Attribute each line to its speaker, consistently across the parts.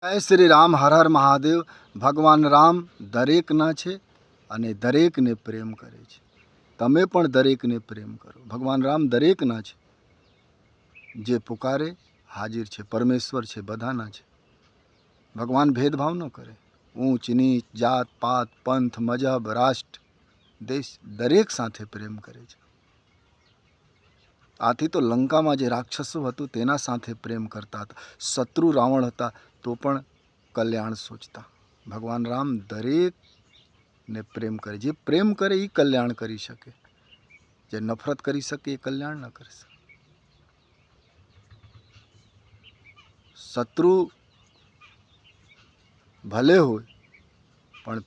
Speaker 1: જય શ્રી રામ. હર હર મહાદેવ. ભગવાન રામ દરેકના છે અને દરેકને પ્રેમ કરે છે. તમે પણ દરેકને પ્રેમ કરો. ભગવાન રામ દરેકના છે. જે પુકારે હાજર છે. પરમેશ્વર છે, બધાના છે. ભગવાન ભેદભાવ ન કરે. ઊંચ નીચ, જાત પાત, પંથ, મજહબ, રાષ્ટ્ર, દેશ દરેક સાથે પ્રેમ કરે છે. આથી તો લંકામાં જે રાક્ષસો હતું તેના સાથે પ્રેમ કરતા હતા. શત્રુ રાવણ હતા તો પણ કલ્યાણ સોચતા. ભગવાન રામ દરેકને પ્રેમ કરે. જે પ્રેમ કરે એ કલ્યાણ કરી શકે. જે નફરત કરી શકે એ કલ્યાણ ન કરી શકે. શત્રુ ભલે હોય પણ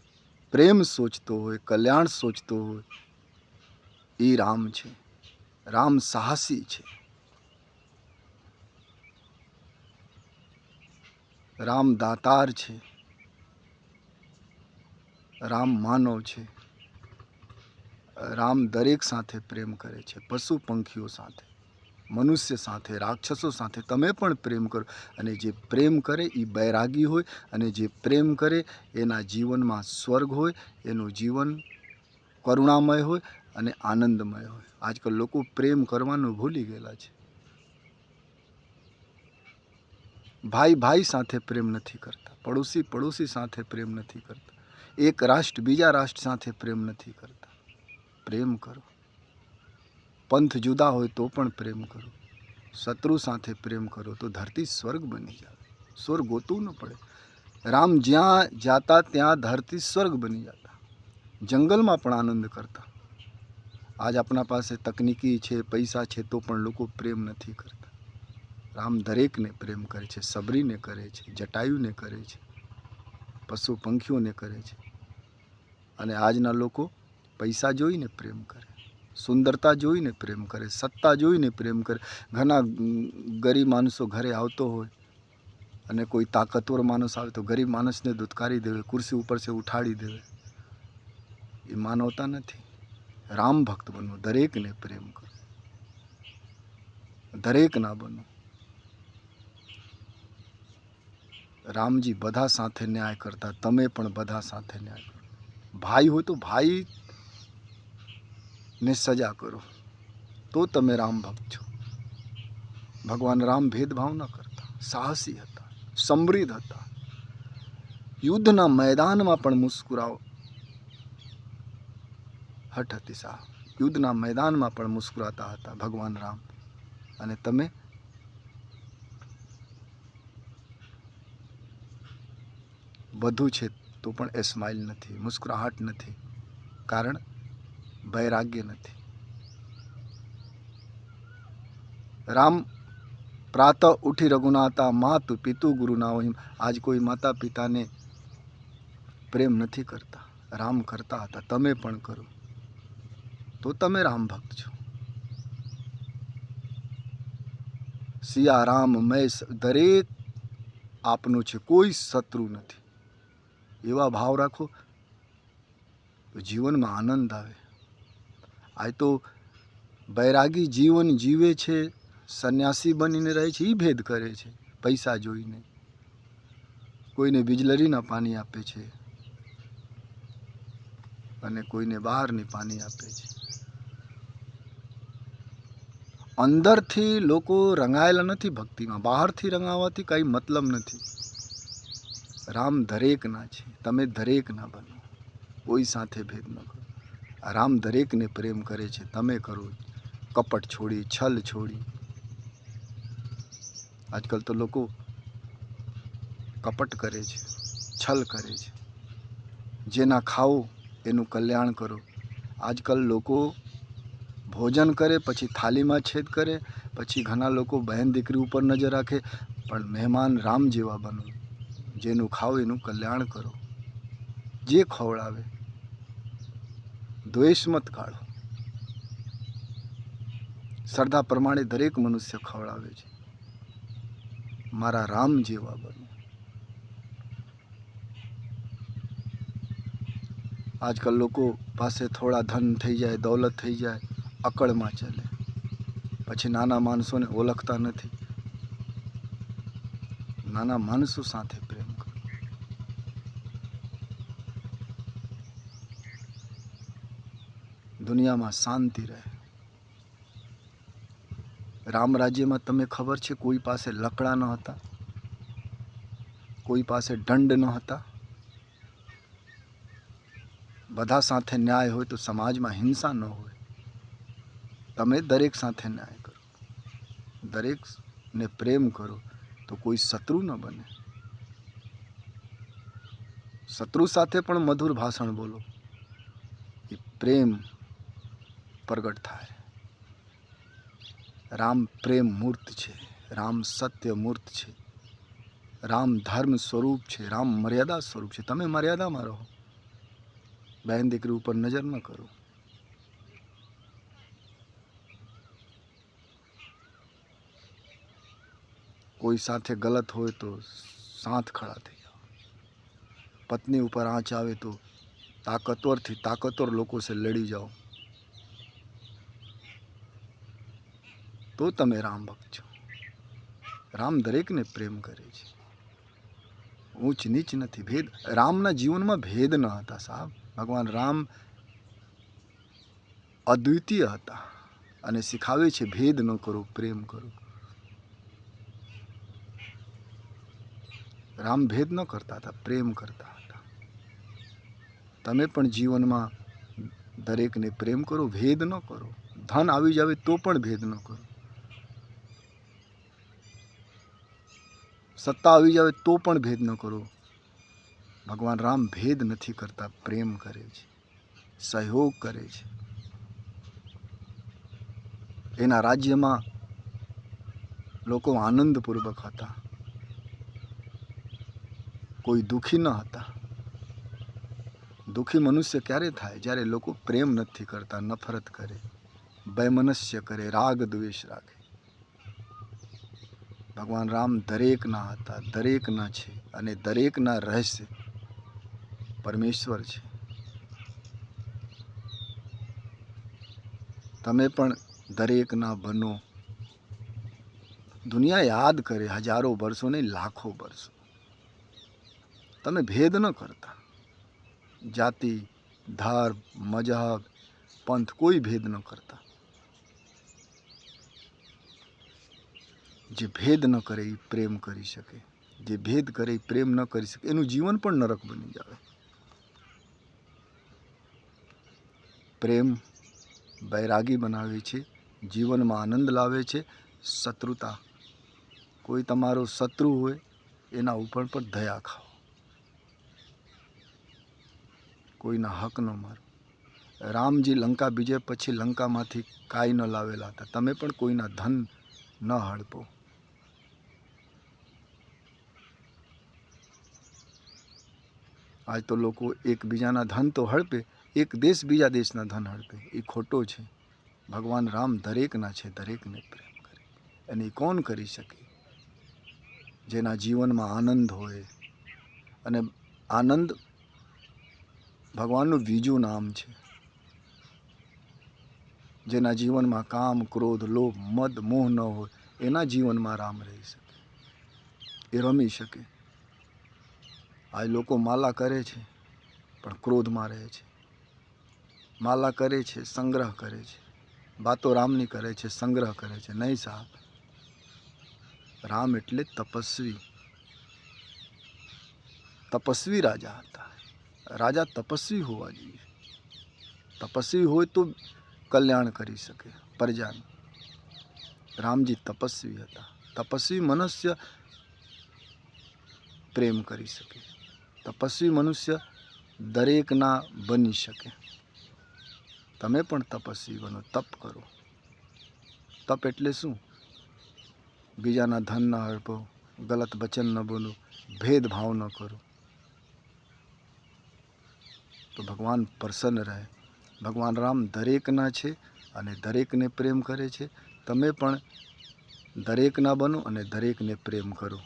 Speaker 1: પ્રેમ સોચતો હોય, કલ્યાણ સોચતો હોય, એ રામ છે. રામ સાહસી છે. રામ દાતાર છે. રામ માનવ છે. રામ દરેક સાથે પ્રેમ કરે છે. પશુ પંખીઓ સાથે, મનુષ્ય સાથે, રાક્ષસો સાથે તમે પણ પ્રેમ કરો. અને જે પ્રેમ કરે એ બૈરાગી હોય. અને જે પ્રેમ કરે એના જીવનમાં સ્વર્ગ હોય. એનું જીવન કરુણામય હોય અને આનંદમય હોય. આજકાલ લોકો પ્રેમ કરવાનું ભૂલી ગયેલા છે. ભાઈ ભાઈ સાથે પ્રેમ નથી કરતા. પડોશી પડોશી સાથે પ્રેમ નથી કરતા. એક રાષ્ટ્ર બીજા રાષ્ટ્ર સાથે પ્રેમ નથી કરતા. પ્રેમ કરો. પંથ જુદા હોય તો પણ પ્રેમ કરો. શત્રુ સાથે પ્રેમ કરો તો ધરતી સ્વર્ગ બની જાય. સ્વર્ગ ગોતવું ન પડે. રામ જ્યાં જાતા ત્યાં ધરતી સ્વર્ગ બની જતા. જંગલમાં પણ આનંદ કરતા. આજ આપણા પાસે તકનીકી છે, પૈસા છે, તો પણ લોકો પ્રેમ નથી કરતા. રામ દરેકને પ્રેમ કરે છે. સબરીને કરે છે, જટાયુને કરે છે, પશુ પંખીઓને કરે છે. અને આજના લોકો પૈસા જોઈને પ્રેમ કરે, સુંદરતા જોઈને પ્રેમ કરે, સત્તા જોઈને પ્રેમ કરે. ઘણા ગરીબ માણસો ઘરે આવતો હોય અને કોઈ તાકતવર માણસ આવે તો ગરીબ માણસને દુત્કારી દેવે, કુર્સી ઉપર સે ઉઠાડી દેવે. એ માનવતા નથી. રામ ભક્ત બનો. દરેકને પ્રેમ કરો. દરેક ના બનો. રામજી બધા સાથે ન્યાય કરતા. તમે પણ બધા સાથે ન્યાય કરો. ભાઈ હોય તો ભાઈ ને સજા કરો તો તમે રામ ભક્ત છો. ભગવાન રામ ભેદભાવ ન કરતા. સાહસી હતા, સમૃદ્ધ હતા. યુદ્ધના મેદાનમાં પણ મુસ્કુરાવ હઠ હતી સાહેબ. યુદ્ધના મેદાનમાં પણ મુસ્કુરાતા હતા ભગવાન રામ. અને તમે બધું છે તો પણ એ સ્માઇલ નથી, મુસ્કુરાહટ નથી. કારણ વૈરાગ્ય નથી. રામ પ્રાતઃ ઉઠી રઘુનાથા માતુ પિતુ ગુરુ નાવહિમ. આજ કોઈ માતા પિતાને પ્રેમ નથી કરતા. રામ કરતા હતા. તમે પણ કરો તો તમે રામ ભક્ત છો. સિયા રામ મેં દરેક આપનું છે. કોઈ શત્રુ નથી. એવા ભાવ રાખો તો જીવનમાં આનંદ આવે. આ તો બૈરાગી જીવન જીવે છે, સંન્યાસી બનીને રહે છે, એ ભેદ કરે છે પૈસા જોઈને. કોઈને બિજલરીના પાણી આપે છે અને કોઈને બહારની પાણી આપે છે. અંદરથી લોકો રંગાયેલા નથી ભક્તિમાં. બહારથી રંગાવવાથી કંઈ મતલબ નથી. રામ દરેકના છે. તમે દરેકના બનો. કોઈ સાથે ભેદ ન કરો. રામ દરેકને પ્રેમ કરે છે. તમે કરો. કપટ છોડી, છલ છોડી. આજકાલ તો લોકો કપટ કરે છે, છલ કરે છે. જેના ખાઓ એનું કલ્યાણ કરો. આજકાલ લોકો ભોજન કરે પછી થાળીમાં છેદ કરે. પછી ઘણા લોકો બહેન દીકરી ઉપર નજર રાખે. પણ મહેમાન રામ જેવા બનો. જેનું ખાઓ એનું કલ્યાણ કરો. જે ખવડાવે દ્વેષ મત કાઢો. શ્રદ્ધા પ્રમાણે દરેક મનુષ્ય ખવડાવે છે. મારા રામ જેવા બનો. આજકાલ લોકો પાસે થોડા ધન થઈ જાય, દૌલત થઈ જાય, અકળમાં ચાલે. પછી નાના માણસોને ઓળખતા નથી. નાના માણસો સાથે પ્રેમ દુનિયામાં શાંતિ રહે. રામ રાજ્યમાં તમે ખબર છે કોઈ પાસે લકડા ન હતા, કોઈ પાસે દંડ ન હતા. બધા સાથે ન્યાય હોય તો સમાજમાં હિંસા ન હોય. તમે દરેક સાથે ન્યાય કરો, દરેકને પ્રેમ કરો તો કોઈ શત્રુ ન બને. શત્રુ સાથે પણ મધુર ભાષણ બોલો, એ પ્રેમ પ્રગટ થાય. રામ પ્રેમ મૂર્ત છે, રામ સત્ય મૂર્ત છે, રામ ધર્મ સ્વરૂપ છે, રામ મર્યાદા સ્વરૂપ છે. તમે મર્યાદામાં રહો, બહેન દીકરી ઉપર નજર ન કરો. કોઈ સાથે ગલત હોય તો સાથ ખડા થઈ જાઓ. પત્ની ઉપર આંચ આવે તો તાકતવરથી તાકતવર લોકો સે લડી જાઓ, તો તમે રામ ભક્ત છો. રામ દરેકને પ્રેમ કરે છે, ઊંચ નીચ નથી, ભેદ. રામના જીવનમાં ભેદ ન હતા સાહેબ. ભગવાન રામ અદ્વિતીય હતા અને શીખાવે છે ભેદ ન કરો, પ્રેમ કરો. રામ ભેદ ન કરતા હતા, પ્રેમ કરતા હતા. તમે પણ જીવનમાં દરેકને પ્રેમ કરો, ભેદ ન કરો. ધન આવી જાવે તો પણ ભેદ ન કરો, સત્તા આવી જાવે તો પણ ભેદ ન કરો. ભગવાન રામ ભેદ નથી કરતા, પ્રેમ કરે છે, સહયોગ કરે છે. એના રાજ્યમાં લોકો આનંદપૂર્વક હતા, કોઈ દુઃખી ન હતા. દુઃખી મનુષ્ય ક્યારે થાય? જ્યારે લોકો પ્રેમ નથી કરતા, નફરત કરે, વૈમનસ્ય કરે, રાગ દ્વેષ રાખે. ભગવાન રામ દરેકના હતા, દરેકના છે અને દરેકના રહસ્ય પરમેશ્વર છે. તમે પણ દરેકના બનો. દુનિયા યાદ કરે હજારો વર્ષો નહીં, લાખો વર્ષો. તમે ભેદ ન કરતા, જાતિ, ધર્મ, મજહબ, પંથ, કોઈ ભેદ ન કરતા. જે ભેદ ન કરે એ પ્રેમ કરી શકે, જે ભેદ કરે એ પ્રેમ ન કરી શકે, એનું જીવન પણ નરક બની જાય. પ્રેમ વૈરાગી બનાવે છે, જીવનમાં આનંદ લાવે છે. શત્રુતા, કોઈ તમારો શત્રુ હોય એના ઉપર પણ દયા ખાઓ, કોઈના હક ન મારો. રામજી લંકા વિજય પછી લંકામાંથી કાંઈ ન લાવેલા હતા. તમે પણ કોઈના ધન ન હડપો. આજ તો લોકો એકબીજાના ધન તો હડપે, એક દેશ બીજા દેશના ધન હડપે. એ ખોટો છે. ભગવાન રામ દરેકના છે, દરેકને પ્રેમ કરે. અને એ કોણ કરી શકે? જેના જીવનમાં આનંદ હોય. અને આનંદ ભગવાનનું બીજું નામ છે. જેના જીવનમાં કામ, ક્રોધ, લોભ, મદ, મોહ ન હોય, એના જીવનમાં રામ રહી શકે, એ રમી શકે. આ લોકો માલા કરે છે પણ ક્રોધમાં રહે છે. માલા કરે છે, સંગ્રહ કરે છે, વાતો રામની કરે છે, સંગ્રહ કરે છે. નહીં સાહેબ, રામ એટલે તપસ્વી. તપસ્વી રાજા હતા. રાજા તપસ્વી હોવા જોઈએ. તપસ્વી હોય તો કલ્યાણ કરી શકે પ્રજાનું. રામજી તપસ્વી હતા. તપસ્વી મનુષ્ય પ્રેમ કરી શકે. તપસ્વી મનુષ્ય દરેકના બની શકે. તમે પણ તપસ્વી બનો, તપ કરો. તપ એટલે શું? બીજાના ધન ન હડપો, ગલત વચન ન બોલો, ભેદભાવ ન કરો, તો ભગવાન પ્રસન્ન રહે. ભગવાન રામ દરેકના છે અને દરેકને પ્રેમ કરે છે. તમે પણ દરેકના બનો અને દરેકને પ્રેમ કરો.